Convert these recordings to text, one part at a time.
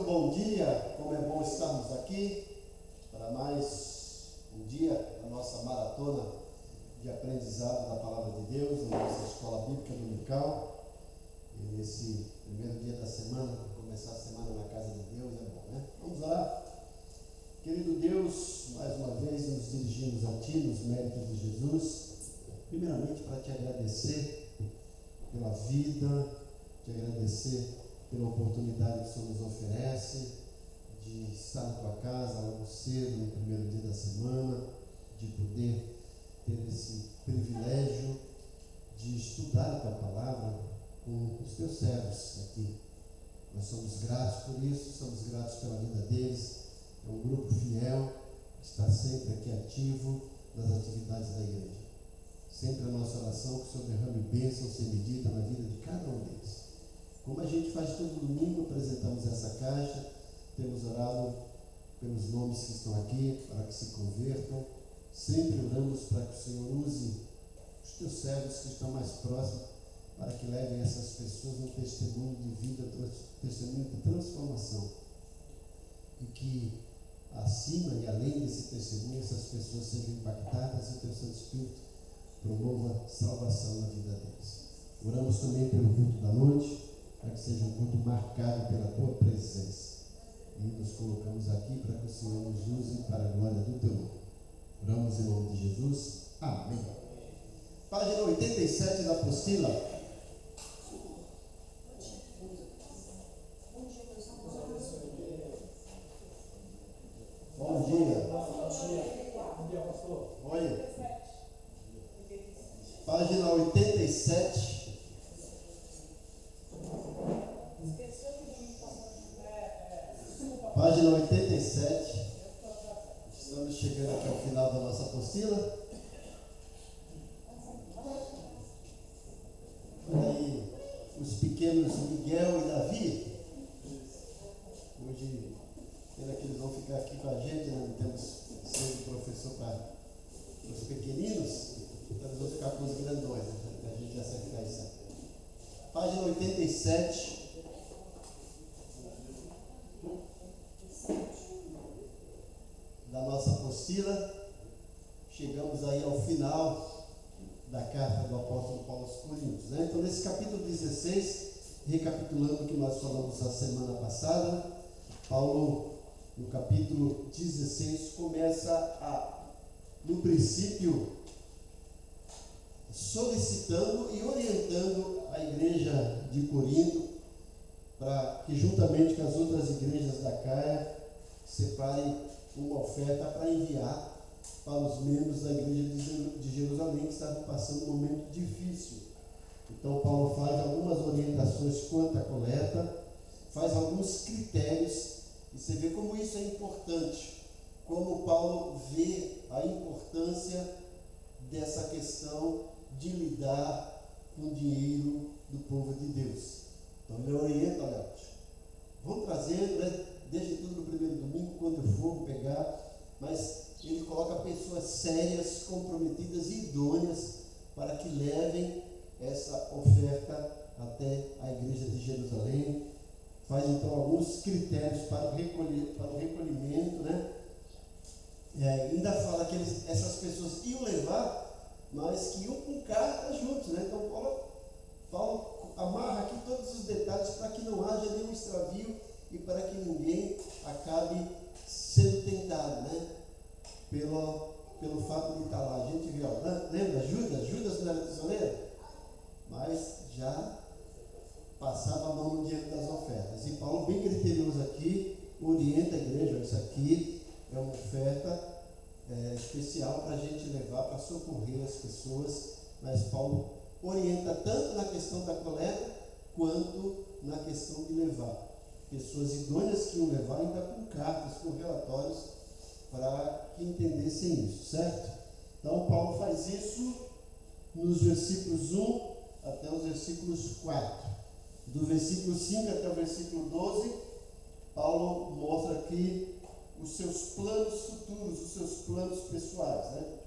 bom dia, como é bom estarmos aqui para mais um dia da nossa maratona de aprendizado da Palavra de Deus, na nossa Escola Bíblica Dominical. E nesse primeiro dia da semana, começar a semana na casa de Deus é bom, né? Vamos lá. Querido Deus, mais uma vez nos dirigimos a Ti, nos méritos de Jesus, primeiramente para Te agradecer pela vida, Te agradecer pela oportunidade que o Senhor nos oferece de estar na Tua casa logo cedo, no primeiro dia da semana, de poder ter esse privilégio de estudar a Tua Palavra com os Teus servos aqui. Nós somos gratos por isso, somos gratos pela vida deles. É um grupo fiel que está sempre aqui ativo nas atividades da igreja. Sempre a nossa oração que o Senhor derrame bênção sem medida na vida de cada um deles. Como a gente faz todo domingo, apresentamos essa caixa, temos orado pelos nomes que estão aqui, para que se convertam. Sempre oramos para que o Senhor use os teus servos que estão mais próximos, para que levem essas pessoas um testemunho de vida, testemunho de transformação. E que acima e além desse testemunho, essas pessoas sejam impactadas e o teu Santo Espírito promova salvação na vida deles. Oramos também pelo culto da noite, para que seja um culto marcado pela tua presença. E nos colocamos aqui para que o Senhor nos use para a glória do teu nome. Oramos em nome de Jesus. Amém. Página 87 da apostila. Bom dia. Bom dia, pastor. Oi. Página 87. Página 87. Estamos chegando aqui ao final da nossa apostila. Olha aí, os pequenos Miguel e Davi. Hoje, pena que eles vão ficar aqui com a gente, né? Não temos sendo professor para os pequeninos, então eles vão ficar com os grandões, né? A gente acertar isso aqui. Página 87. Da nossa apostila, chegamos aí ao final da carta do apóstolo Paulo aos Coríntios, né? Então, nesse capítulo 16, recapitulando o que nós falamos a semana passada, Paulo, no capítulo 16, começa no princípio, solicitando e orientando a igreja de Corinto para que, juntamente com as outras igrejas da Caia, separe uma oferta para enviar para os membros da igreja de Jerusalém, que estavam passando um momento difícil. Então Paulo faz algumas orientações quanto à coleta, faz alguns critérios, e você vê como isso é importante, como Paulo vê a importância dessa questão de lidar com o dinheiro do povo de Deus. Então ele orienta, olha, vão trazendo, né? Deixa tudo no primeiro domingo, quando eu for pegar, mas ele coloca pessoas sérias, comprometidas e idôneas para que levem essa oferta até a igreja de Jerusalém. Faz então alguns critérios para o recolhimento, né? Ainda fala que essas pessoas iam levar, mas que iam com cartas juntos, né? Então Paulo amarra aqui todos os detalhes para que não haja nenhum extravio e para que ninguém acabe sendo tentado, né? Pelo fato de estar lá. A gente viu, lembra Judas não era tesoureiro? Mas já passava a mão no dinheiro das ofertas. E Paulo, bem criterioso aqui, orienta a igreja. Isso aqui é uma oferta especial para a gente levar, para socorrer as pessoas. Mas Paulo orienta tanto na questão da coleta, quanto na questão de levar. Pessoas idôneas que iam levar, ainda com cartas, com relatórios, para que entendessem isso, certo? Então Paulo faz isso nos versículos 1 até os versículos 4. Do versículo 5 até o versículo 12, Paulo mostra aqui os seus planos futuros, os seus planos pessoais, né?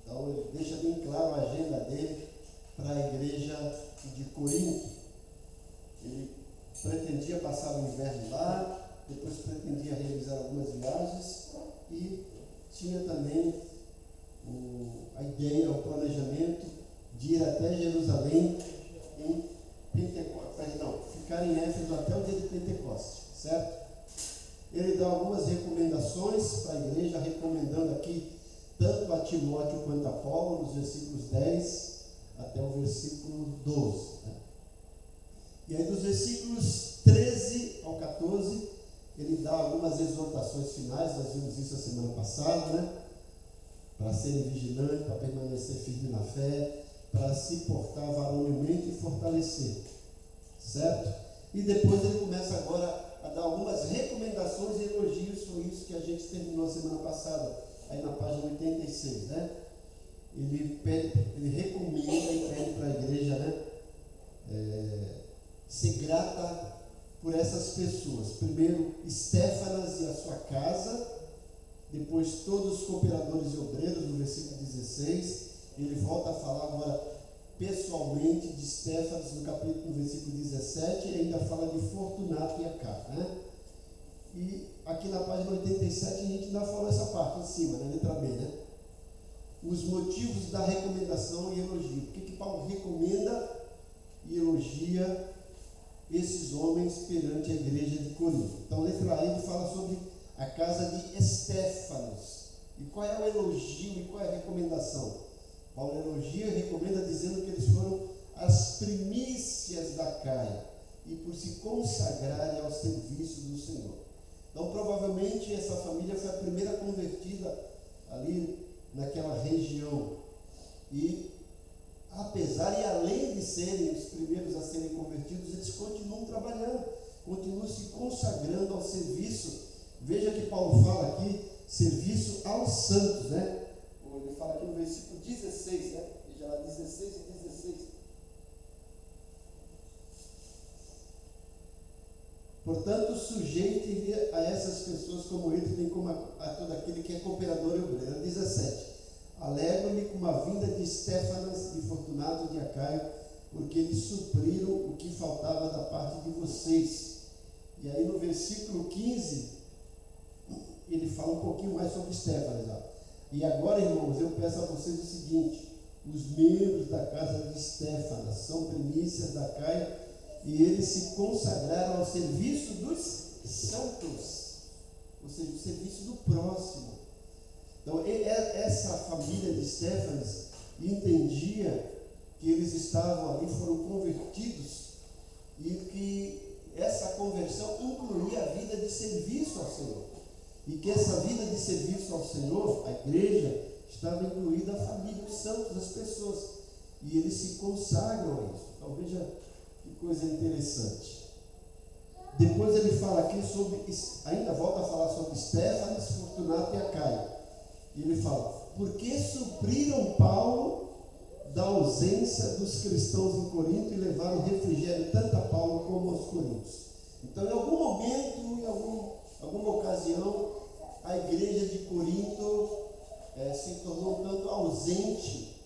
Então ele deixa bem claro a agenda dele para a igreja de Corinto. Ele pretendia passar o inverno lá, depois pretendia realizar algumas viagens e tinha também a ideia, o planejamento de ir até Jerusalém em ficar em Éfeso até o dia de Pentecostes, certo? Ele dá algumas recomendações para a igreja, recomendando aqui tanto a Timóteo quanto a Paulo, nos versículos 10 até o versículo 12. Né? E aí, dos versículos 13 ao 14, ele dá algumas exortações finais, nós vimos isso a semana passada, né? Para serem vigilantes, para permanecer firme na fé, para se portar varonilmente e fortalecer, certo? E depois ele começa agora a dar algumas recomendações e elogios, foi isso que a gente terminou a semana passada, aí na página 86, né? Ele recomenda e pede para a igreja, né? Ser grata por essas pessoas. Primeiro, Estéfanas e a sua casa, depois todos os cooperadores e obreiros, no versículo 16, ele volta a falar agora pessoalmente de Estéfanas no versículo 17, e ainda fala de Fortunato e Acá, né? E aqui na página 87 a gente ainda falou essa parte em cima, na letra B, né? Os motivos da recomendação e elogio. Por que Paulo recomenda e elogia esses homens perante a igreja de Corinto? Então, letra A, ele fala sobre a casa de Estéfanos. E qual é o elogio e qual é a recomendação? Paulo elogia e recomenda dizendo que eles foram as primícias da Caia e por se consagrarem ao serviço do Senhor. Então, provavelmente, essa família foi a primeira convertida ali naquela região. E, apesar e além de serem os primeiros a serem convertidos, eles continuam trabalhando, continuam se consagrando ao serviço. Veja que Paulo fala aqui, serviço aos santos, né? Ele fala aqui no versículo 16, né? Veja lá, 16 e 16. Portanto, sujeite a essas pessoas como ele, bem como a todo aquele que é cooperador e obreiro. 17. Alegro-me com a vinda de Estéfanas, de Fortunato e de Acaio, porque eles supriram o que faltava da parte de vocês. E aí no versículo 15, ele fala um pouquinho mais sobre Estéfanas. E agora, irmãos, eu peço a vocês o seguinte: os membros da casa de Estéfanas são primícias da Caia, e eles se consagraram ao serviço dos santos, ou seja, o serviço do próximo. Então, essa família de Estéfanas entendia que eles estavam ali, foram convertidos, e que essa conversão incluía a vida de serviço ao Senhor. E que essa vida de serviço ao Senhor, a igreja, estava incluída a família, os santos, as pessoas. E eles se consagram a isso. Então, veja que coisa interessante. Depois ele fala aqui sobre, ainda volta a falar sobre Estéfanas, Fortunato e Acaio. E ele fala: por que supriram Paulo da ausência dos cristãos em Corinto e levaram refrigério tanto a Paulo como aos coríntios? Então, em algum momento, em alguma ocasião, a igreja de Corinto se tornou um tanto ausente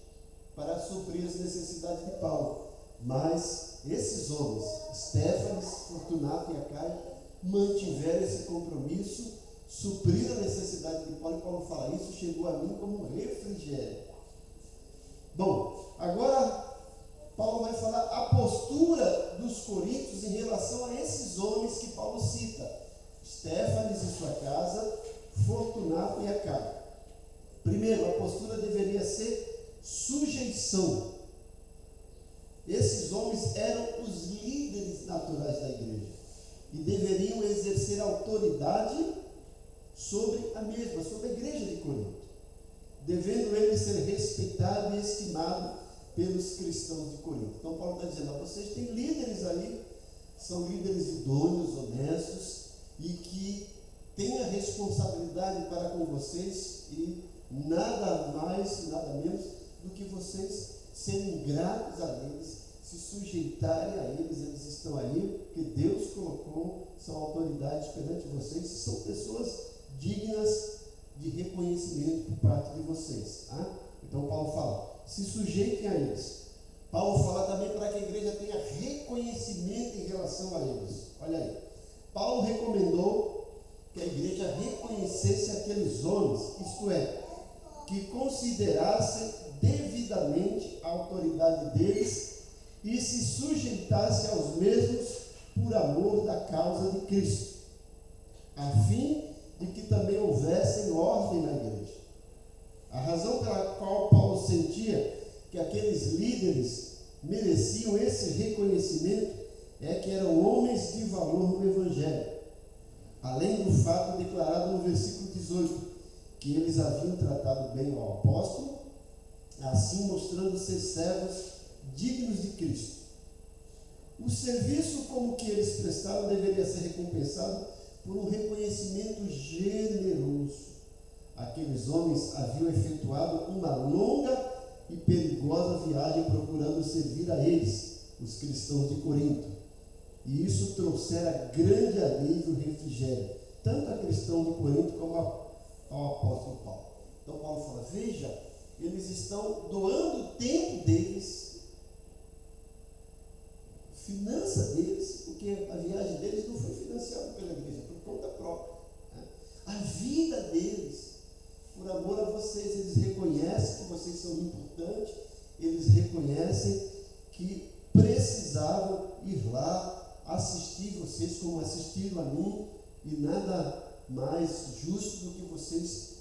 para suprir as necessidades de Paulo. Mas esses homens, Estéfanas, Fortunato e Acaio, mantiveram esse compromisso, supriram a necessidade de Paulo, e Paulo fala: isso chegou a mim como um refrigério. Bom, agora Paulo vai falar a postura dos coríntios em relação a esses homens que Paulo cita: Estéfanas e sua casa, Fortunato e Acaio. Primeiro, a postura deveria ser sujeição. Esses homens eram os líderes naturais da igreja e deveriam exercer autoridade sobre a mesma, sobre a igreja de Corinto, devendo eles ser respeitados e estimados pelos cristãos de Corinto. Então Paulo está dizendo: vocês têm líderes aí, são líderes idôneos, honestos, e que têm a responsabilidade para com vocês, e nada mais, nada menos do que vocês serem gratos a eles, se sujeitarem a eles. Eles estão aí porque Deus colocou, são autoridades perante vocês, e são pessoas dignas de reconhecimento por parte de vocês. Tá? Então Paulo fala: se sujeitem a eles. Paulo fala também para que a igreja tenha reconhecimento em relação a eles. Olha aí, Paulo recomendou que a igreja reconhecesse aqueles homens, isto é, que considerassem devidamente a autoridade deles e se sujeitasse aos mesmos por amor da causa de Cristo, a fim de que também houvesse ordem na igreja. A razão pela qual Paulo sentia que aqueles líderes mereciam esse reconhecimento é que eram homens de valor no Evangelho, além do fato declarado no versículo 18, que eles haviam tratado bem ao apóstolo, assim mostrando ser servos dignos de Cristo. O serviço como que eles prestaram deveria ser recompensado por um reconhecimento generoso. Aqueles homens haviam efetuado uma longa e perigosa viagem procurando servir a eles, os cristãos de Corinto. E isso trouxera grande alívio e refrigério, tanto a cristãos de Corinto como ao apóstolo Paulo. Então Paulo fala, veja, eles estão doando o tempo deles, finança deles, porque a viagem deles não foi financiada pela igreja, por conta própria. A vida deles, por amor a vocês, eles reconhecem que vocês são importantes, eles reconhecem que precisavam ir lá assistir vocês como assistiram a mim, e nada mais justo do que vocês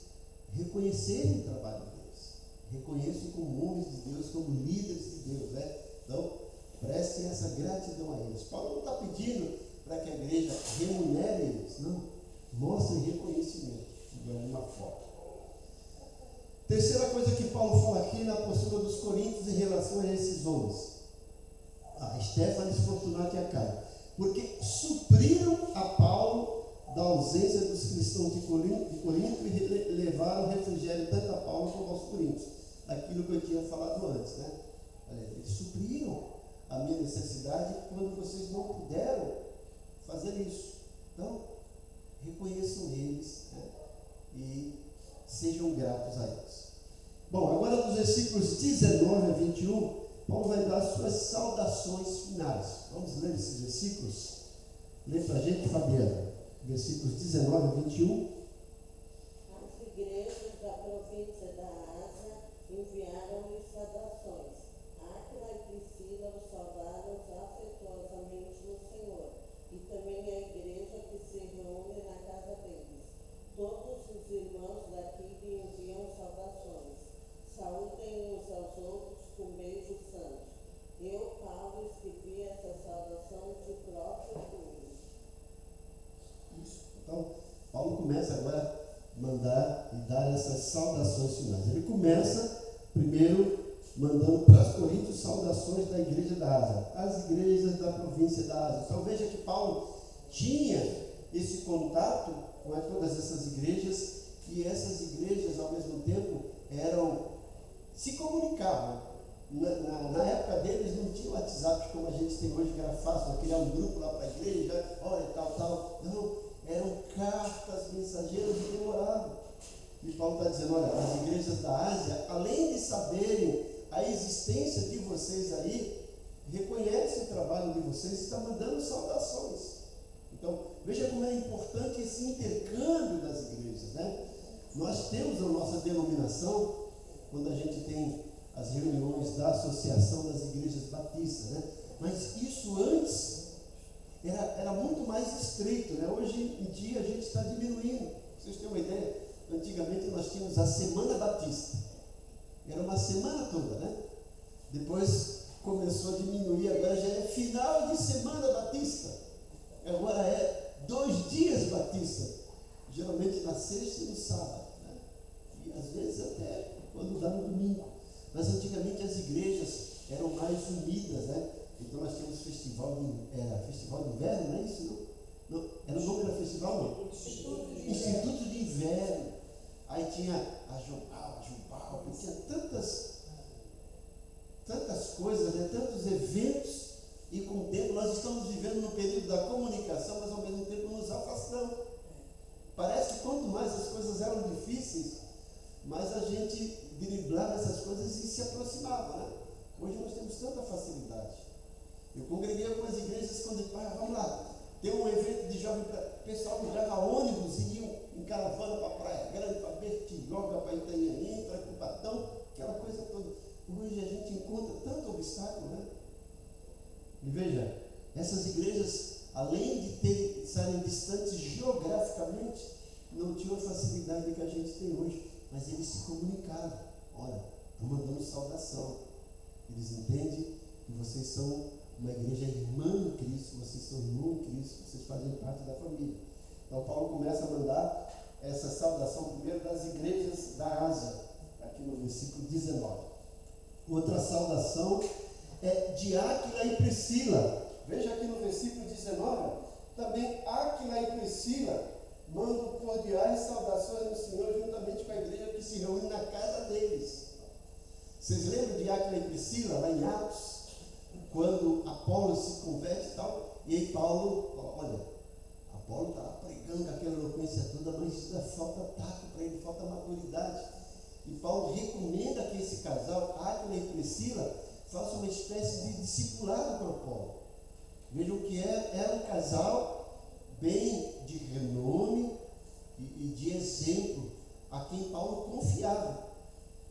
reconhecerem o trabalho deles. Reconheçam como homens de Deus, como líderes de Deus, né? Então, prestem essa gratidão a eles. Paulo não está pedindo para que a igreja remunere eles, não. Mostre reconhecimento de alguma forma. Terceira coisa que Paulo fala aqui na postura dos coríntios em relação a esses homens. Estéfanes, Fortunato e Acaio. Porque supriram a Paulo da ausência dos cristãos de Corinto e levaram refrigério tanto a Paulo como aos coríntios. Aquilo que eu tinha falado antes, né? Eles supriram a minha necessidade quando vocês não puderam fazer isso. Então, reconheçam eles, né? E sejam gratos a eles. Bom, agora dos versículos 19 a 21, Paulo vai dar suas saudações finais. Vamos ler esses versículos? Lê para a gente, Fabiana. Versículos 19 a 21. As igrejas da província da Ásia enviaram-lhes saudações. Áquila e Priscila os saudaram afetuosamente no Senhor, e também a igreja que se reúne na casa deles. Todos os irmãos daqui lhe enviam saudações. Saúdem uns aos outros com beijos santos. Eu, Paulo, escrevi essa saudação de próprio punho. Isso. Então, Paulo começa agora a mandar e dar essas saudações finais. Ele começa, primeiro, mandando para os coríntios saudações da igreja da Ásia, as igrejas da província da Ásia. Então, veja que Paulo tinha esse contato com todas essas igrejas, e essas igrejas, ao mesmo tempo, se comunicavam. Na época deles não tinha WhatsApp como a gente tem hoje, que era fácil, criar um grupo lá para a igreja, olha, tal. Não, eram cartas, mensageiros e demoravam. E Paulo está dizendo, olha, as igrejas da Ásia, além de saberem a existência de vocês aí, reconhecem o trabalho de vocês e está mandando saudações. Então, veja como é importante esse intercâmbio das igrejas, né? Nós temos a nossa denominação, quando a gente tem as reuniões da Associação das Igrejas Batistas, né? Mas isso antes era muito mais estreito, né? Hoje em dia a gente está diminuindo. Pra vocês terem uma ideia, antigamente nós tínhamos a Semana Batista. Era uma semana toda, né? Depois começou a diminuir, agora já é final de Semana Batista. Agora é 2 dias Batista. Geralmente na sexta e no sábado, né? E às vezes até quando dá no domingo. Mas antigamente as igrejas eram mais unidas, né? Então nós tínhamos festival de inverno, não é isso? Não? Era o nome da festival, não? Instituto de Inverno. Aí tinha a Jubal, tinha tantas coisas, né? Tantos eventos, e com o tempo nós estamos vivendo no período da comunicação, mas ao mesmo tempo nos afastamos. Parece que quanto mais as coisas eram difíceis, mais a gente driblava essas coisas e se aproximava, né? Hoje nós temos tanta facilidade. Eu congreguei algumas igrejas quando vamos lá, tem um evento de jovens o pessoal pegava ônibus e iam em caravana para a Praia Grande, para Bertioga, para Itanhaém, para Cubatão, aquela coisa toda. Hoje a gente encontra tanto obstáculo, né? E veja, essas igrejas, além de estarem distantes geograficamente, não tinham a facilidade que a gente tem hoje, mas eles se comunicavam. Olha, estão mandando saudação. Eles entendem que vocês são uma igreja irmã em Cristo, vocês são irmãos em Cristo, vocês fazem parte da família. Então Paulo começa a mandar essa saudação primeiro das igrejas da Ásia, aqui no versículo 19. Outra saudação é de Áquila e Priscila. Veja aqui no versículo 19, também Áquila e Priscila mandam cordiais saudações do Senhor juntamente com a igreja que se reúne na casa deles. Vocês lembram de Áquila e Priscila, lá em Atos, quando Apolo se converte e tal, e aí Paulo fala, olha, Apolo está pregando aquela eloquência toda, mas ainda falta tato para ele, falta maturidade. E Paulo recomenda que esse casal, Áquila e Priscila, faça uma espécie de discipulado para Paulo. Vejam que era um casal bem de renome e de exemplo, a quem Paulo confiava.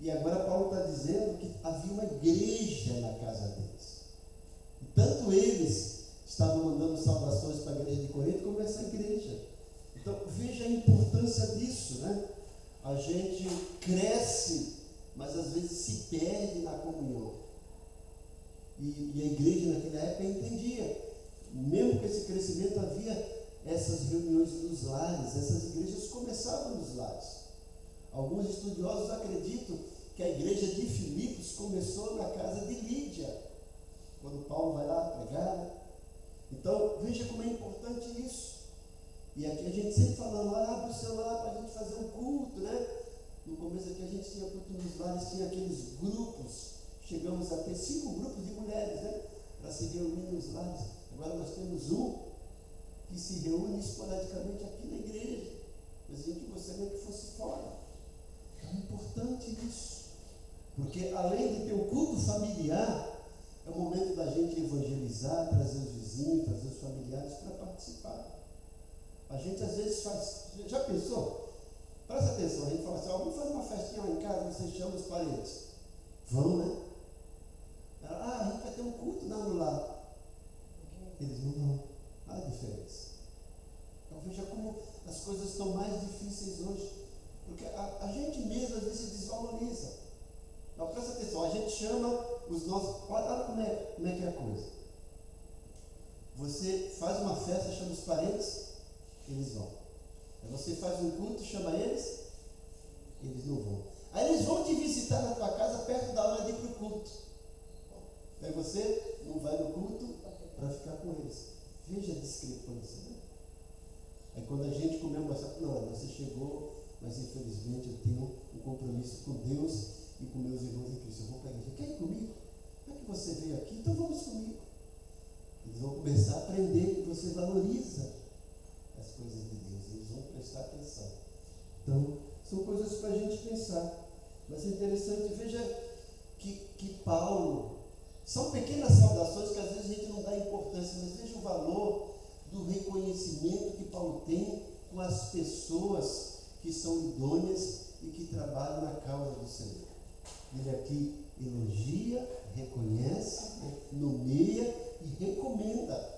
E agora Paulo está dizendo que havia uma igreja na casa deles. E tanto eles estavam mandando saudações para a igreja de Corinto, como essa igreja. Então veja a importância disso, né? A gente cresce, mas às vezes se perde na comunhão. E a igreja naquela época entendia. Mesmo com esse crescimento, havia essas reuniões nos lares, essas igrejas começavam nos lares. Alguns estudiosos acreditam que a igreja de Filipos começou na casa de Lídia, quando Paulo vai lá pregar. Então, veja como é importante isso. E aqui a gente sempre falando, abre o celular para a gente fazer um culto, né? No começo aqui a gente tinha culto nos lares, tinha aqueles grupos, chegamos a ter 5 grupos de mulheres, né? Para se reunir nos lares. Agora nós temos um que se reúne esporadicamente aqui na igreja. Mas a gente gostaria que fosse fora. É importante isso. Porque além de ter o culto familiar, é o momento da gente evangelizar, trazer os vizinhos, trazer os familiares para participar. A gente às vezes faz, já pensou? Presta atenção, a gente fala assim, vamos fazer uma festinha lá em casa, você chama os parentes. Vão, né? A gente vai ter um culto no lar. Eles não vão. Olha a diferença. Então veja como as coisas estão mais difíceis hoje. Porque a gente mesmo às vezes se desvaloriza. Então presta atenção, a gente chama os nossos. Olha como é que é a coisa. Você faz uma festa, chama os parentes, eles vão. Aí você faz um culto, chama eles não vão. Aí eles vão te visitar na tua casa perto da hora de ir para o culto. Aí você não vai no culto para ficar com eles. Veja a discrepância, né? Aí quando a gente comemora, não, você chegou, mas infelizmente eu tenho um compromisso com Deus e com meus irmãos em Cristo. Eu vou para a igreja. Quer ir comigo? Como é que você veio aqui? Então vamos comigo. Eles vão começar a aprender que você valoriza as coisas de Deus. Eles vão prestar atenção. Então, são coisas para a gente pensar. Mas é interessante, veja que Paulo, são pequenas saudações que às vezes a gente não dá importância, mas veja o valor do reconhecimento que Paulo tem com as pessoas que são idôneas e que trabalham na causa do Senhor. Ele aqui elogia, reconhece, nomeia e recomenda.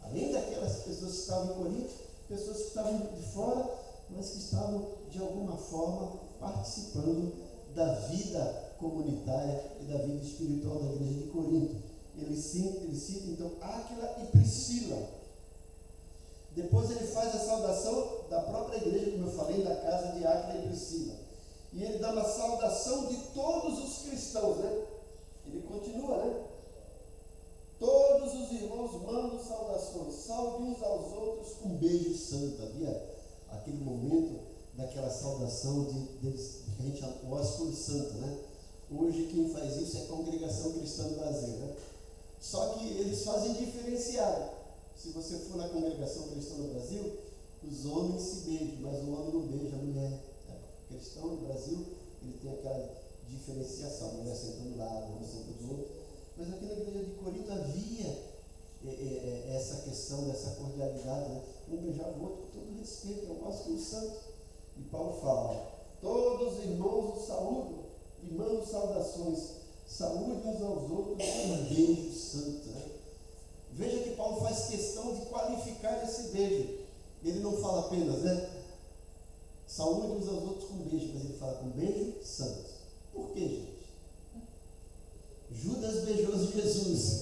Além daquelas pessoas que estavam em Corinto, pessoas que estavam de fora, mas que estavam de alguma forma participando da vida comunitária e da vida espiritual da igreja de Corinto. Ele cita então Áquila e Priscila. Depois ele faz a saudação da própria igreja, como eu falei, da casa de Áquila e Priscila. E ele dá uma saudação de todos os cristãos, né? Ele continua, né? Todos os irmãos mandam saudações, salve uns aos outros com um beijo santo. Havia aquele momento daquela saudação deles, que a gente chama o ósculo santo, né? Hoje quem faz isso é a Congregação Cristã do Brasil, né? Só que eles fazem diferenciado. Se você for na Congregação Cristã do Brasil, os homens se beijam, mas o homem não beija a mulher. O cristão no Brasil, ele tem aquela diferenciação, a mulher sentando lá, o homem sentando do outro. Mas aqui na igreja de Corinto havia essa questão dessa cordialidade, né? Um beijar o outro com todo respeito, eu gosto do santo. E Paulo fala, todos os irmãos o saúdam, e mandam saudações, saúde uns aos outros com um beijo santo, né? Veja que Paulo faz questão de qualificar esse beijo. Ele não fala apenas, né? Saúde uns aos outros com beijo, mas ele fala com beijo santo. Por quê, gente? Judas beijou Jesus.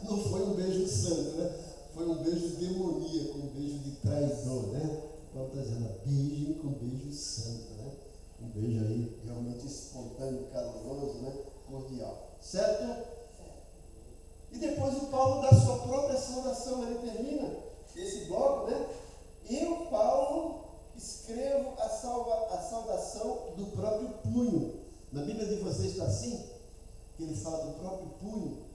Não foi um beijo santo, né? Foi um beijo demoníaco, um beijo de traidor, né? Paulo está dizendo, beijem com beijo santo, né? Um beijo aí realmente espontâneo, caloroso, né? Cordial. Certo? E depois o Paulo dá sua própria saudação, ele termina esse bloco, né? Eu, Paulo, escrevo a saudação do próprio punho. Na Bíblia de vocês está assim, que ele fala do próprio punho.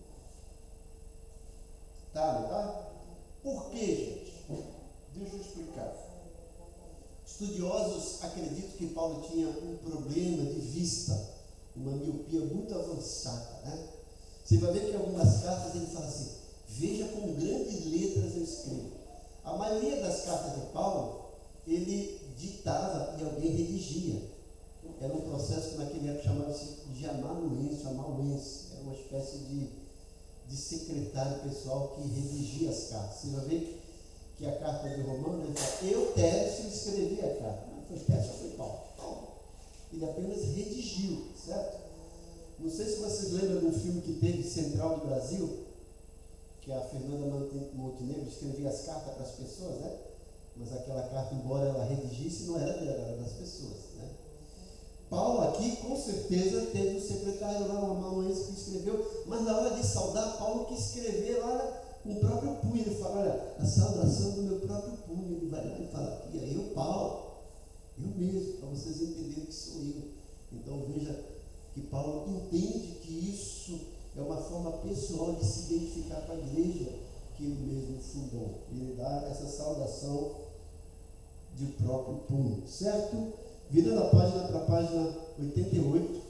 Tá, não tá? Por quê, gente? Deixa eu explicar. Estudiosos acreditam que Paulo tinha um problema de vista, uma miopia muito avançada, né? Você vai ver que em algumas cartas ele fala assim, veja com grandes letras eu escrevo. A maioria das cartas de Paulo, ele ditava e alguém redigia. Era um processo que naquele época chamava-se de amanuense, era uma espécie de secretário pessoal que redigia as cartas. Você vai ver que a carta de Romano, ele fala, eu, Tércio, escrevi a carta. Não foi Tércio, foi Paulo. Ele apenas redigiu, certo? Não sei se vocês lembram de um filme que teve, Central do Brasil, que a Fernanda Montenegro escrevia as cartas para as pessoas, né? Mas aquela carta, embora ela redigisse, não era dela, era das pessoas, né? Paulo aqui, com certeza, teve um secretário lá, um amanuense que escreveu, mas na hora de saudar, Paulo quis escrever lá com o próprio punho. Ele fala, olha, a saudação do meu próprio punho. Ele vai lá e fala, aqui é eu, Paulo, eu mesmo, para vocês entenderem que sou eu. Então veja que Paulo entende que isso é uma forma pessoal de se identificar com a igreja que ele mesmo fundou. Ele dá essa saudação de próprio punho, certo? Virando a página para a página 88,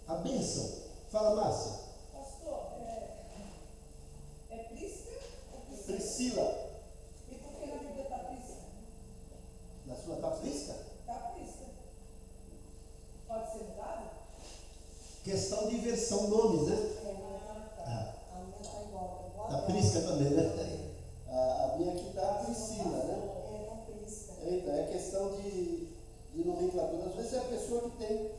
a bênção. Fala, Márcia. Pastor, é Prisca ou Priscila. E por que na Bíblia está Prisca? Na sua está Prisca? Está Prisca. Pode ser mudado? Questão de versão nomes, né? A minha está igual. A Prisca também, né? A minha aqui está a Priscila, né? Então, é questão de nomenclatura. Às vezes é a pessoa que tem.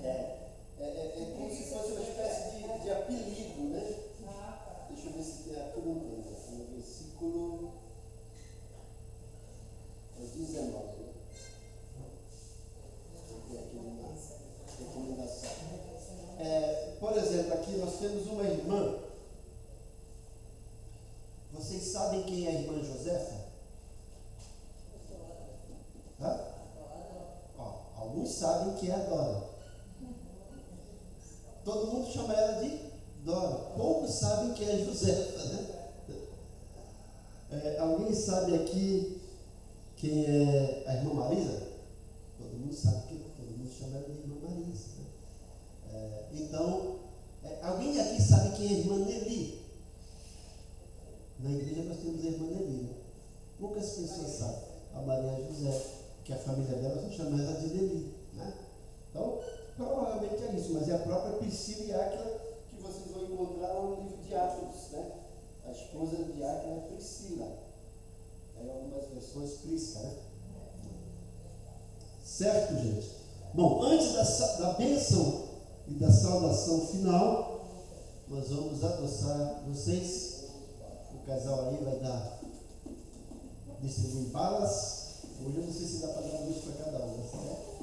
É como se fosse uma espécie de apelido, né? Deixa eu ver se tem aqui no versículo 19. Né? Tem aqui uma recomendação. Por exemplo, aqui nós temos uma irmã. Vocês sabem quem é a irmã Josefa? Hã? Alguns sabem que é a Dora. Todo mundo chama ela de Dora. Poucos sabem que é a Josefa, né? Alguém sabe aqui quem é a irmã Marisa? Todo mundo sabe que todo mundo chama ela de irmã Marisa, né? Então, alguém aqui sabe quem é a irmã Nelly? Na igreja nós temos a irmã Nelly, né? Poucas pessoas sabem. A Maria José, que a família dela só chama ela de Nelly, né? Então, provavelmente é isso, mas é a própria Priscila e Áquila que vocês vão encontrar lá no livro de Atos, né? A esposa de Áquila é Priscila. Em algumas versões Prisca, né? Certo, gente? Bom, antes da bênção e da saudação final, nós vamos adoçar vocês. O casal aí vai distribuir balas. Hoje eu não sei se dá para dar duas para cada um, certo?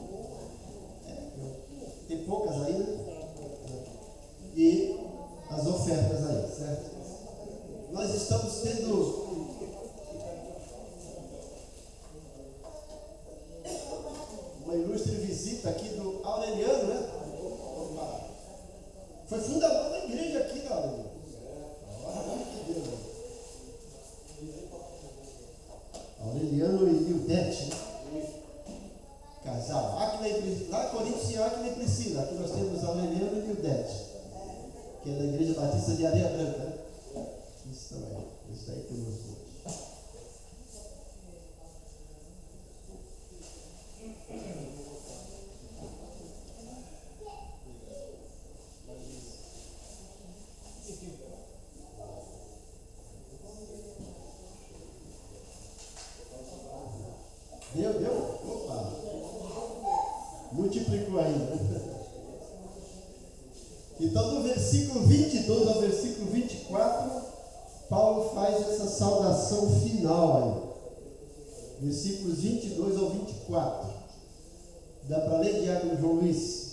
Tem poucas aí, né? E as ofertas aí, certo? Nós estamos tendo uma ilustre visita aqui do Aureliano, né? Foi fundador da igreja aqui, Aureliano. Que Deus, né? Aureliano e Nildete, casal. Lá em Coríntios tinha Áquila e Priscila. Aqui nós temos Aureliano e Nildete, que é da Igreja Batista de Areia Branca, né? Isso aí temos hoje. Deu? Opa! Multiplicou ainda. Então, do versículo 22 ao versículo 24, Paulo faz essa saudação final aí. Versículos 22 ao 24. Dá para ler, Diácono João Luiz?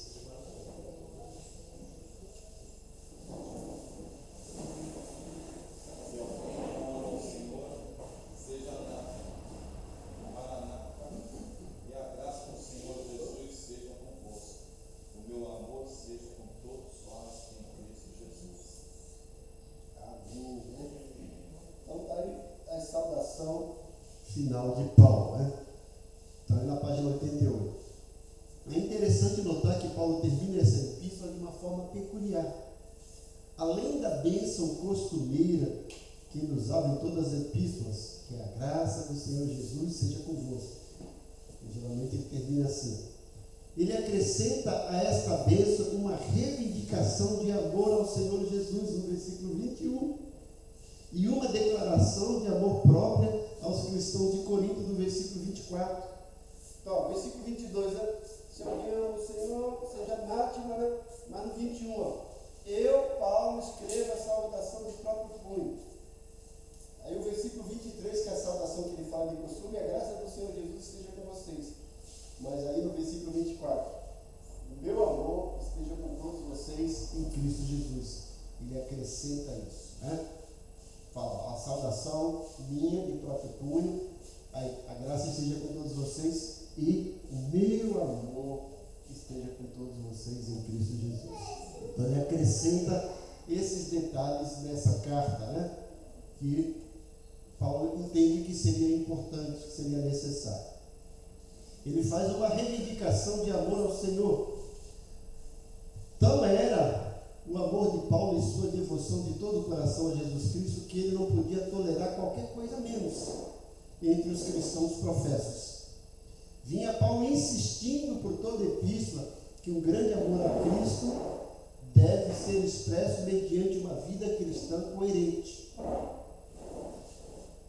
Final de Paulo, né? Está na página 88. É interessante notar que Paulo termina essa epístola de uma forma peculiar. Além da bênção costumeira que nos abre em todas as epístolas, que é a graça do Senhor Jesus seja convosco. E, geralmente ele termina assim. Ele acrescenta a esta bênção uma reivindicação de amor ao Senhor Jesus, no versículo 21. E uma declaração de amor própria aos cristãos de Corinto, do versículo 24. Então, versículo 22, né? Se alguém ama o Senhor, seja anátema, né? Mas no 21, ó, eu, Paulo, escrevo a saudação de próprio punho. Aí o versículo 23, que é a saudação que ele fala de costume, a graça do Senhor Jesus esteja com vocês. Mas aí no versículo 24, o meu amor esteja com todos vocês em Cristo Jesus. Ele acrescenta isso, né? Fala, a saudação minha de próprio punho, a graça esteja com todos vocês e o meu amor esteja com todos vocês em Cristo Jesus. Então ele acrescenta esses detalhes nessa carta, né? Que Paulo entende que seria importante, que seria necessário. Ele faz uma reivindicação de amor ao Senhor. Então era o amor de Paulo e sua devoção de todo o coração a Jesus Cristo, que ele não podia tolerar qualquer coisa menos entre os cristãos professos. Vinha Paulo insistindo por toda a epístola que um grande amor a Cristo deve ser expresso mediante uma vida cristã coerente.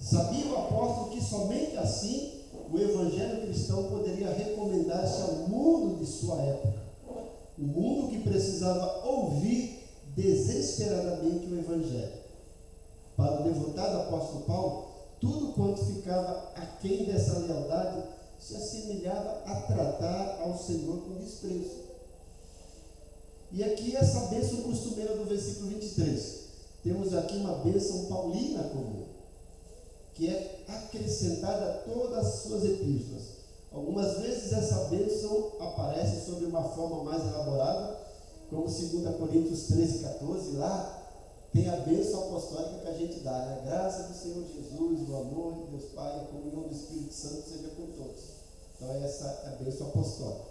Sabia o apóstolo que somente assim o evangelho cristão poderia recomendar-se ao mundo de sua época. O mundo que precisava ouvir desesperadamente o Evangelho. Para o devotado apóstolo Paulo, tudo quanto ficava aquém dessa lealdade se assemelhava a tratar ao Senhor com desprezo. E aqui essa bênção costumeira do versículo 23. Temos aqui uma bênção paulina comum, que é acrescentada a todas as suas epístolas. Algumas vezes essa bênção aparece sob uma forma mais elaborada, como 2 Coríntios 13, 14, lá tem a bênção apostólica que a gente dá, né? A graça do Senhor Jesus, o amor de Deus Pai, a comunhão do Espírito Santo seja com todos. Então essa é a bênção apostólica.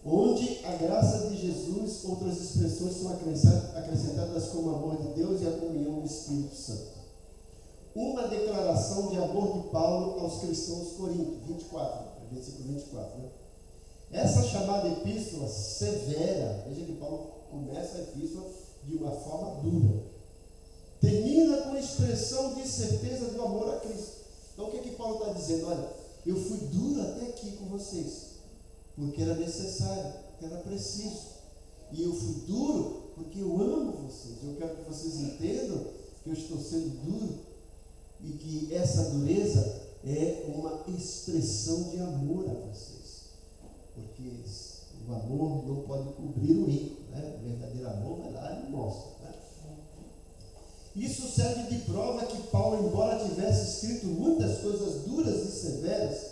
Onde a graça de Jesus, outras expressões são acrescentadas como o amor de Deus e a comunhão do Espírito Santo. Uma declaração de amor de Paulo aos cristãos Corinto, 24, versículo 24, né? Essa chamada epístola severa, veja que Paulo começa a epístola de uma forma dura, termina com a expressão de certeza do amor a Cristo. Então o que Paulo está dizendo? Olha, eu fui duro até aqui com vocês, porque era necessário, porque era preciso, e eu fui duro porque eu amo vocês. Eu quero que vocês entendam que eu estou sendo duro e que essa dureza é uma expressão de amor a vocês, porque o amor não pode cobrir o erro, né? O verdadeiro amor vai lá e mostra, né? Isso serve de prova que Paulo, embora tivesse escrito muitas coisas duras e severas,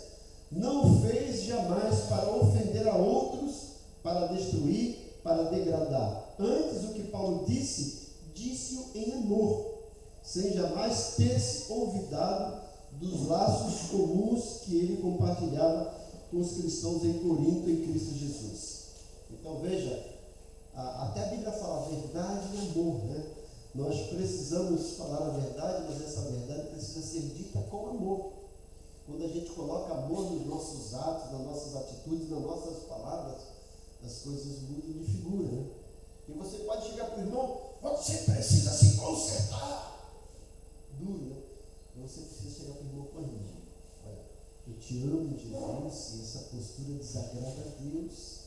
não fez jamais para ofender a outros, para destruir, para degradar. Antes, o que Paulo disse-o em amor, sem jamais ter-se olvidado dos laços comuns que ele compartilhava com os cristãos em Corinto, em Cristo Jesus. Então veja, até a Bíblia fala verdade e amor, né? Nós precisamos falar a verdade, mas essa verdade precisa ser dita com amor. Quando a gente coloca amor nos nossos atos, nas nossas atitudes, nas nossas palavras, as coisas mudam de figura, né? E você pode chegar para o irmão, você precisa se consertar. Duro, né? Você precisa chegar para o irmão, irmão, olha, eu te amo, Jesus, e essa postura desagrada a Deus.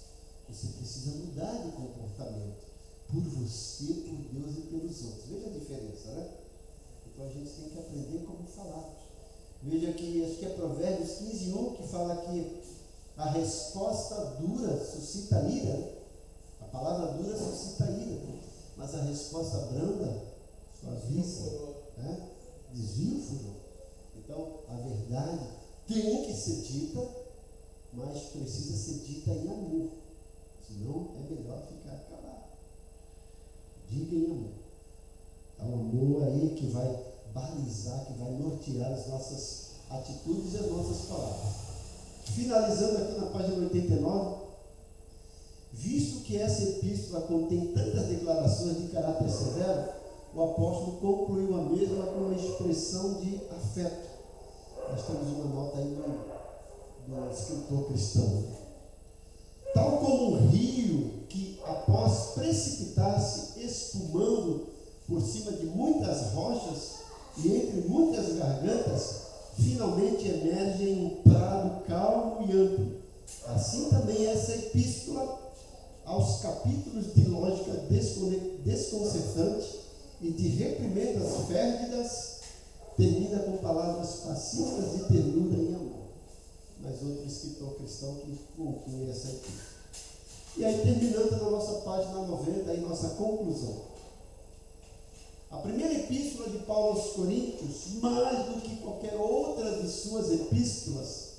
Você precisa mudar de comportamento. Por você, por Deus e pelos outros. Veja a diferença, né? Então a gente tem que aprender como falar. Veja que, acho que é Provérbios 15:1 que fala que a resposta dura suscita ira. A palavra dura suscita ira. Mas a resposta branda suaviza, né? Desvia o furor. Então a verdade tem que ser dita, mas precisa ser dita em amor. Senão é melhor ficar calado. Diga em amor. É um amor aí que vai balizar, que vai nortear as nossas atitudes e as nossas palavras. Finalizando aqui na página 89, visto que essa epístola contém tantas declarações de caráter severo, o apóstolo concluiu a mesma com uma expressão de afeto. Nós temos uma nota aí do escritor cristão. Tal como um rio que, após precipitar-se espumando por cima de muitas rochas e entre muitas gargantas, finalmente emerge em um prado calmo e amplo. Assim também essa epístola, aos capítulos de lógica desconcertante e de reprimendas férvidas, termina com palavras pacíficas de ternura e amor. Mas outro escritor cristão que conclui essa epístola. E aí, terminando na nossa página 90, aí nossa conclusão. A primeira epístola de Paulo aos Coríntios, mais do que qualquer outra de suas epístolas,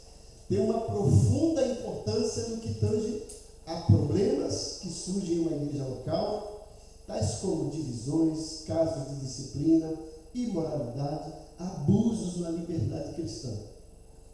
tem uma profunda importância no que tange a problemas que surgem em uma igreja local, tais como divisões, casos de disciplina, imoralidade, abusos na liberdade cristã.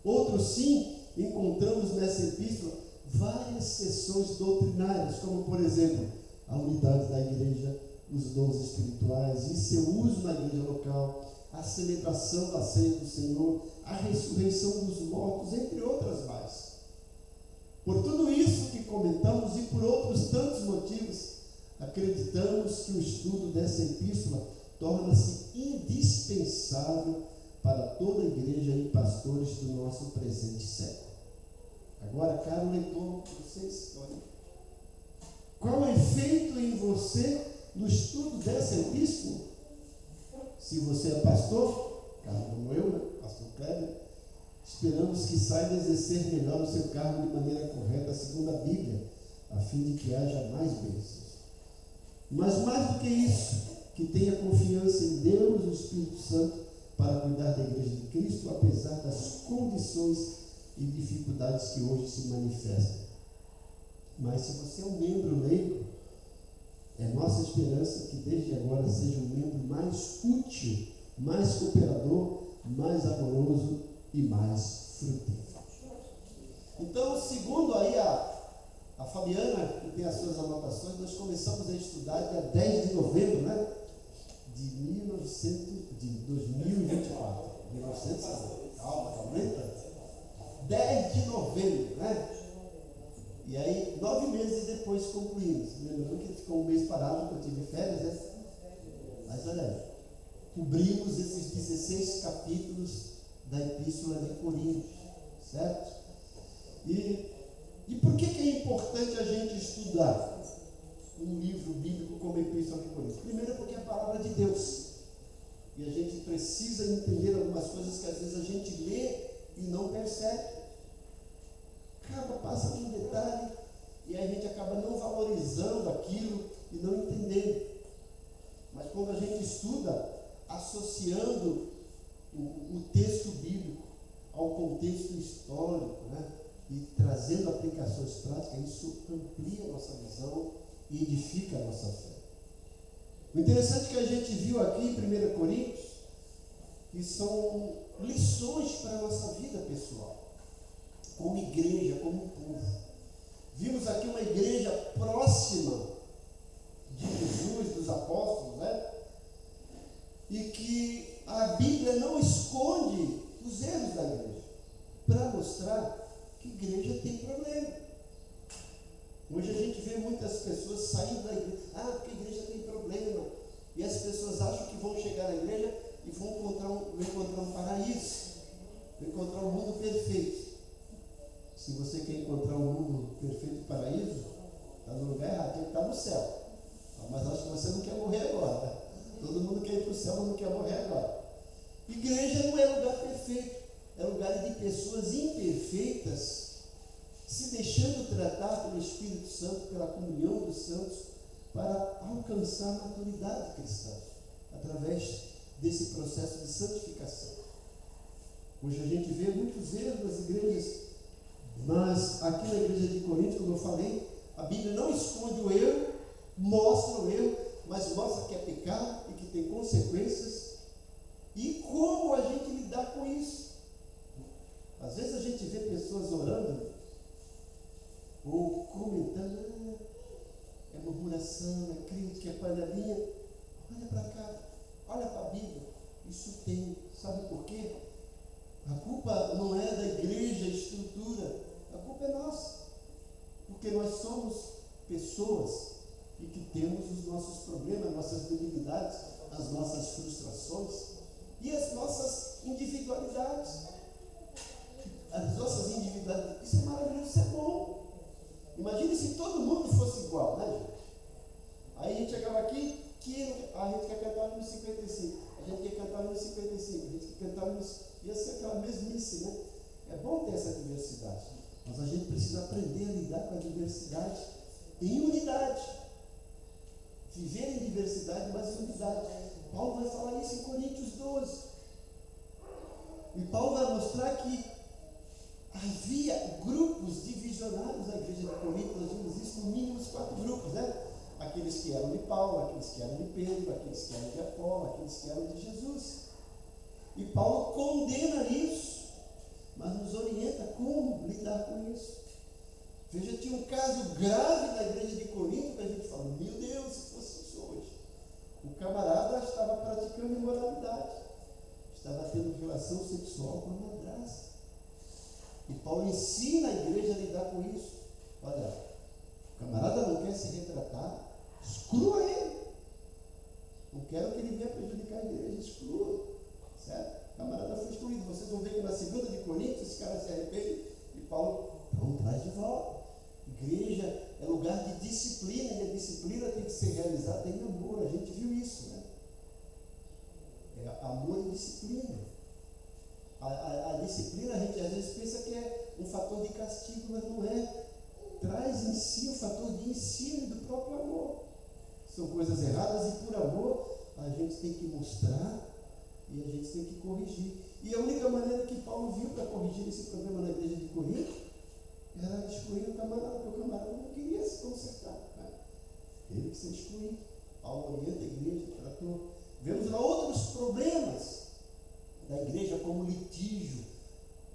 Outros sim, encontramos nessa epístola várias sessões doutrinárias, como por exemplo, a unidade da igreja, os dons espirituais e seu uso na igreja local, a celebração da ceia do Senhor, a ressurreição dos mortos, entre outras mais. Por tudo isso que comentamos e por outros tantos motivos, acreditamos que o estudo dessa epístola torna-se indispensável para toda a igreja e pastores do nosso presente século. Agora, caro leitor, vocês olhem. Qual o efeito em você no estudo dessa epístola? Se você é pastor, caso como eu, né? Pastor Kleber, esperamos que saiba exercer melhor o seu cargo de maneira correta, segundo a Bíblia, a fim de que haja mais bênçãos. Mas mais do que isso, que tenha confiança em Deus, o Espírito Santo, para cuidar da igreja de Cristo, apesar das condições e dificuldades que hoje se manifestam. Mas se você é um membro leigo, é nossa esperança que desde agora seja um membro mais útil, mais cooperador, mais amoroso e mais frutífero. Então, segundo aí a Fabiana, que tem as suas anotações, nós começamos a estudar dia 10 de novembro, né? De 2024. 1900, calma, né? 10 de novembro, né? E aí, 9 meses depois concluímos. Lembrando que ficou um mês parado, que eu tive férias, né? Mas olha aí, cobrimos esses 16 capítulos da Epístola de Coríntios, certo? E por que é importante a gente estudar um livro bíblico como a Epístola de Coríntios? Primeiro, porque é a palavra de Deus. E a gente precisa entender algumas coisas que às vezes a gente lê e não percebe. Passa um detalhe e aí a gente acaba não valorizando aquilo e não entendendo. Mas quando a gente estuda, associando o texto bíblico ao contexto histórico, né, e trazendo aplicações práticas, isso amplia a nossa visão e edifica a nossa fé. O interessante que a gente viu aqui em 1 Coríntios, que são lições para a nossa vida pessoal, como igreja, como povo. Vimos aqui uma igreja próxima de Jesus, dos apóstolos, né? e que a Bíblia não esconde os erros da igreja, para mostrar que a igreja tem problema. Hoje a gente vê muitas pessoas saindo da igreja, porque a igreja tem problema, e as pessoas acham que vão chegar na igreja e vão encontrar um paraíso, vão encontrar um mundo perfeito. Se você quer encontrar um mundo perfeito e paraíso, está no lugar errado, tem que estar no céu. Mas acho que você não quer morrer agora, né? Todo mundo quer ir para o céu, mas não quer morrer agora. Igreja não é lugar perfeito, é lugar de pessoas imperfeitas, se deixando tratar pelo Espírito Santo, pela comunhão dos santos, para alcançar a maturidade cristã, através desse processo de santificação. Hoje a gente vê muitos erros nas igrejas, mas aqui na igreja de Corinto, como eu falei, a Bíblia não esconde o erro, mostra o erro, mas mostra que é pecado e que tem consequências, e como a gente lidar com isso. Às vezes a gente vê pessoas orando ou comentando, é murmuração, é crítica, é panelinha. Olha para cá, olha para a Bíblia, isso tem, sabe por quê? A culpa não é da igreja, a estrutura, a culpa é nossa, porque nós somos pessoas e que temos os nossos problemas, nossas debilidades, as nossas frustrações e as nossas individualidades. As nossas individualidades, isso é maravilhoso, isso é bom. Imagine se todo mundo fosse igual, né, gente? Aí a gente chegava aqui, a gente quer cantar o hino 55, a gente quer cantar o hino 55, a gente quer cantar o hino... Ia ser aquela mesmice, né? É bom ter essa diversidade, mas a gente precisa aprender a lidar com a diversidade em unidade. Viver em diversidade, mas em unidade. Paulo vai falar isso em Coríntios 12. E Paulo vai mostrar que havia grupos divisionários na igreja de Corinto. Nós vimos isso no mínimo uns 4 grupos, né? Aqueles que eram de Paulo, aqueles que eram de Pedro, aqueles que eram de Apolo, aqueles que eram de Jesus. E Paulo condena isso, mas nos orienta como lidar com isso. Veja, tinha um caso grave na igreja de Corinto que a gente fala, meu Deus, se fosse isso hoje. O camarada estava praticando imoralidade, estava tendo relação sexual com a madrasta. E Paulo ensina a igreja a lidar com isso. Olha, o camarada não quer se retratar, exclua ele. Não quero que ele venha prejudicar a igreja, exclua. Certo? O camarada foi excluído. Vocês vão ver que na 2 de Coríntios, esse cara se arrepende e Paulo não traz de volta. Igreja é lugar de disciplina, e a disciplina tem que ser realizada em amor. A gente viu isso, né? É amor e disciplina. A disciplina, a gente às vezes pensa que é um fator de castigo, mas não é. Traz em si o fator de ensino e do próprio amor. São coisas erradas e por amor a gente tem que mostrar e a gente tem que corrigir. E a única maneira que Paulo viu para corrigir esse problema na igreja de Corinto era excluir o camarada, porque o camarada não queria se consertar. Né? Teve que ser excluído. Paulo orienta a igreja, tratou. Vemos lá outros problemas da igreja, como litígio,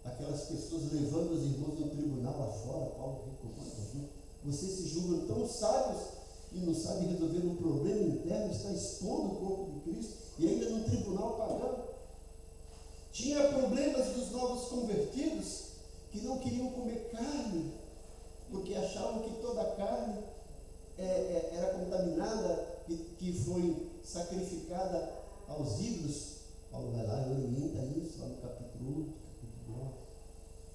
aquelas pessoas levando os irmãos no tribunal lá fora. Paulo recomenda, vocês se julgam tão sábios e não sabem resolver um problema interno, está expondo o corpo de Cristo e ainda num tribunal pagano. Tinha problemas dos novos convertidos que não queriam comer carne, porque achavam que toda a carne era contaminada, que foi sacrificada aos ídolos. Paulo vai lá e orienta isso lá no capítulo 8, capítulo 9.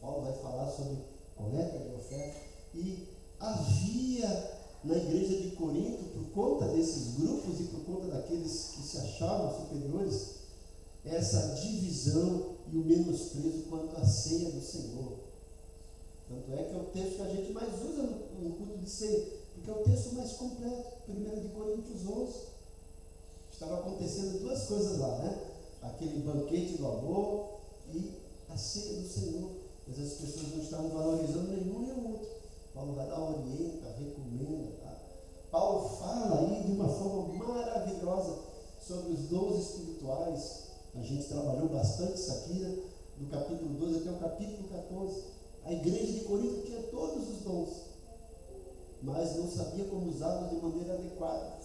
Paulo vai falar sobre coleta de oferta. E havia na igreja de Corinto, por conta desses grupos e por conta daqueles que se achavam superiores, essa divisão e o menosprezo quanto à ceia do Senhor. Tanto é que é o texto que a gente mais usa no culto de ceia, porque é o texto mais completo, 1 de Coríntios 11. Estava acontecendo 2 coisas lá, né? Aquele banquete do amor e a ceia do Senhor. Mas as pessoas não estavam valorizando nenhum nem o outro. Paulo vai lá, orienta, recomenda. Tá? Paulo fala aí de uma forma maravilhosa sobre os dons espirituais. A gente trabalhou bastante isso aqui, né? Do capítulo 12 até o capítulo 14. A igreja de Corinto tinha todos os dons, mas não sabia como usá-los de maneira adequada.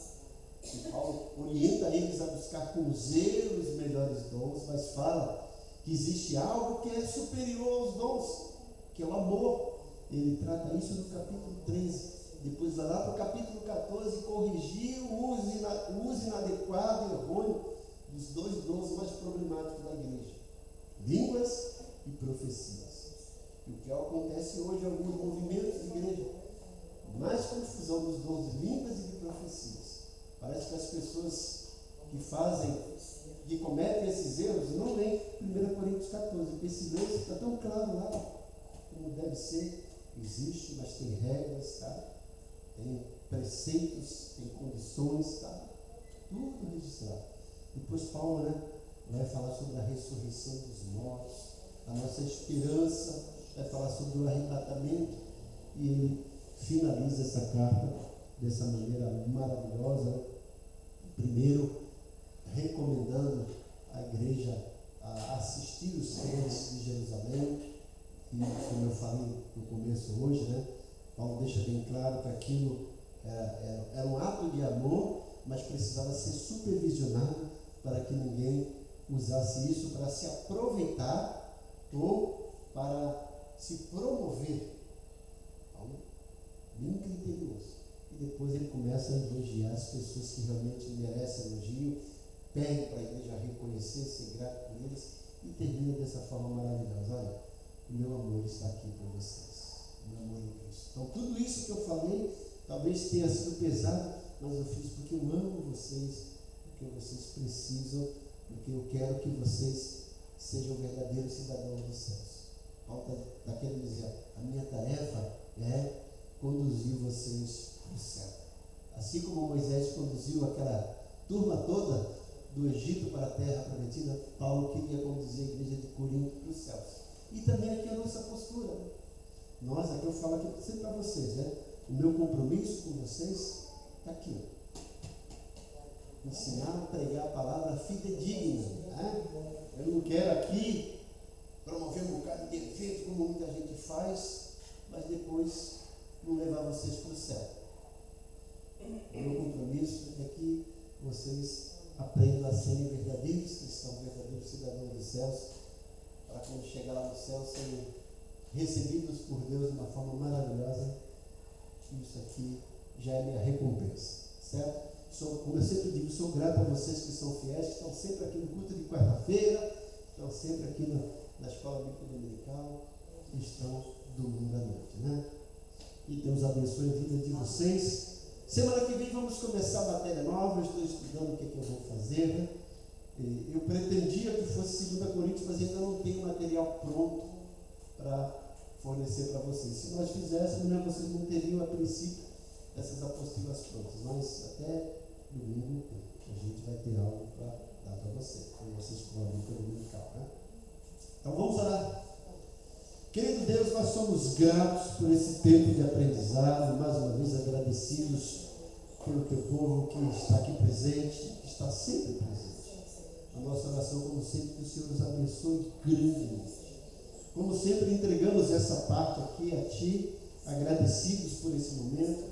E Paulo orienta eles a buscar com zelo os melhores dons, mas fala que existe algo que é superior aos dons, que é o amor. Ele trata isso no capítulo 13. Depois vai lá para o capítulo 14, corrigir o uso inadequado e errôneo dos dois dons mais problemáticos da igreja: línguas e profecias. E o que acontece hoje em alguns movimentos de igreja, mais confusão dos dons de línguas e de profecias. Parece que as pessoas que cometem esses erros não leem 1 Coríntios 14, porque esse lance está tão claro lá como deve ser. Existe, mas tem regras, tá? Tem preceitos, tem condições, tá? Tudo registrado. Depois Paulo, vai falar sobre a ressurreição dos mortos, a nossa esperança, vai falar sobre o arrebatamento, e ele finaliza essa carta dessa maneira maravilhosa, primeiro recomendando a igreja a assistir os crentes de Jerusalém, e como eu falei no começo hoje, Paulo deixa bem claro que aquilo era um ato de amor, mas precisava ser supervisionado para que ninguém usasse isso para se aproveitar ou para se promover. Paulo, bem criterioso. E depois ele começa a elogiar as pessoas que realmente merecem elogio, pede para a igreja reconhecer, ser grato por eles, e termina dessa forma maravilhosa: olha, o meu amor está aqui por vocês, o meu amor em Cristo. Então tudo isso que eu falei talvez tenha sido pesado, mas eu fiz porque eu amo vocês, porque vocês precisam, porque eu quero que vocês sejam verdadeiros cidadãos dos céus. Paulo está querendo dizer: a minha tarefa é conduzir vocês para o céu. Assim como Moisés conduziu aquela turma toda do Egito para a terra prometida, Paulo queria conduzir a igreja de Corinto para os céus. E também aqui a nossa postura. Nós, aqui eu falo aqui sempre para vocês, o meu compromisso com vocês está aqui. Ensinar a pregar a palavra fidedigna. Eu não quero aqui promover um bocado de evento, como muita gente faz, mas depois não levar vocês para o céu. O meu compromisso é que vocês aprendam a serem verdadeiros cristãos, verdadeiros cidadãos dos céus, para quando chegar lá no céu serem recebidos por Deus de uma forma maravilhosa. Isso aqui já é minha recompensa, certo? Como eu sempre digo, sou grato a vocês que são fiéis, que estão sempre aqui no culto de quarta-feira, estão sempre aqui na escola bíblica dominical, e estão domingo à noite, E Deus abençoe a vida de vocês. Semana que vem vamos começar a matéria nova. Eu estou estudando o que eu vou fazer, Eu pretendia que fosse 2 Coríntios, mas ainda não tenho material pronto para fornecer para vocês. Se nós fizéssemos, vocês não teriam a princípio essas apostilas prontas, mas até domingo a gente vai ter algo para dar para vocês, com essa escola bíblica dominical. Então vamos orar. Querido Deus, nós somos gratos por esse tempo de aprendizado, mais uma vez agradecidos pelo teu povo que está aqui presente, que está sempre presente. A nossa oração, como sempre, que o Senhor nos abençoe grandemente. Como sempre, entregamos essa parte aqui a Ti, agradecidos por esse momento,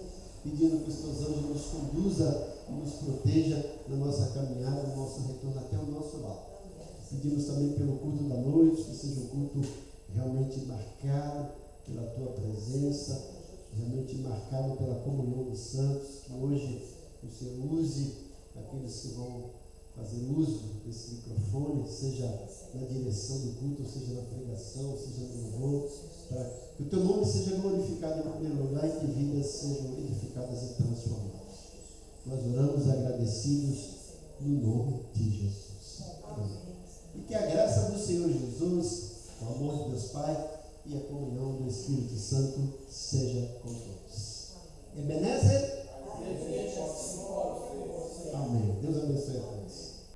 pedindo que os Teus anjos nos conduza e nos proteja na nossa caminhada, no nosso retorno até o nosso lar. Pedimos também pelo culto da noite, que seja um culto realmente marcado pela Tua presença, realmente marcado pela comunhão dos santos, que hoje o Senhor use aqueles que vão fazer uso desse microfone, seja na direção do culto, seja na pregação, seja no louvor, para que o Teu nome seja glorificado em primeiro lugar e que vidas sejam edificadas e transformadas. Nós oramos agradecidos no nome de Jesus. Amém. E que a graça do Senhor Jesus, o amor de Deus Pai e a comunhão do Espírito Santo seja com todos.